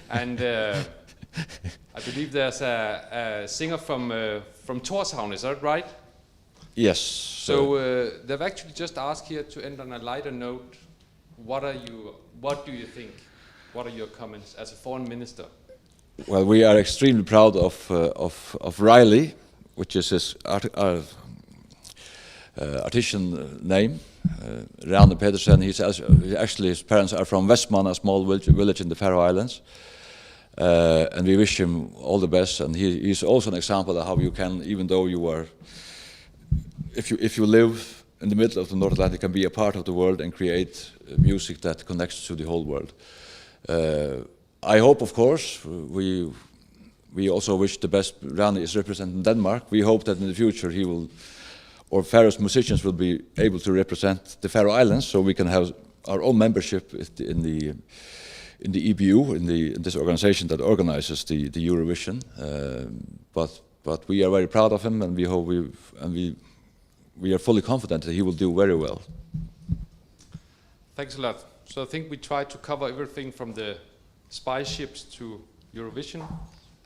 S1: And I believe there's a singer from Tórshavn, is that right?
S2: Yes.
S1: So they've actually just asked here to end on a lighter note. What do you think? What are your comments as a foreign minister?
S2: Well, we are extremely proud of Riley, which is his artisan name, Rane Pedersen. Actually, his parents are from Vestmann, a small village in the Faroe Islands. And we wish him all the best. And he's also an example of how you can, even though you are, if you live in the middle of the North Atlantic, can be a part of the world and create music that connects to the whole world. I hope, of course, we also wish the best. Rane is representing Denmark. We hope that in the future he will, or Faroese musicians will be able to represent the Faroe Islands, so we can have our own membership in the EBU, in this organization that organizes the Eurovision. But we are very proud of him, and we hope we are fully confident that he will do very well.
S1: Thanks a lot. So I think we tried to cover everything from the spy ships to Eurovision.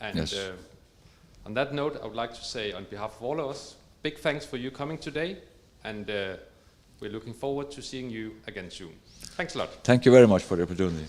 S1: And
S2: yes.
S1: On that note, I would like to say on behalf of all of us, big thanks for you coming today. And we're looking forward to seeing you again soon. Thanks a lot.
S2: Thank you very much for the opportunity.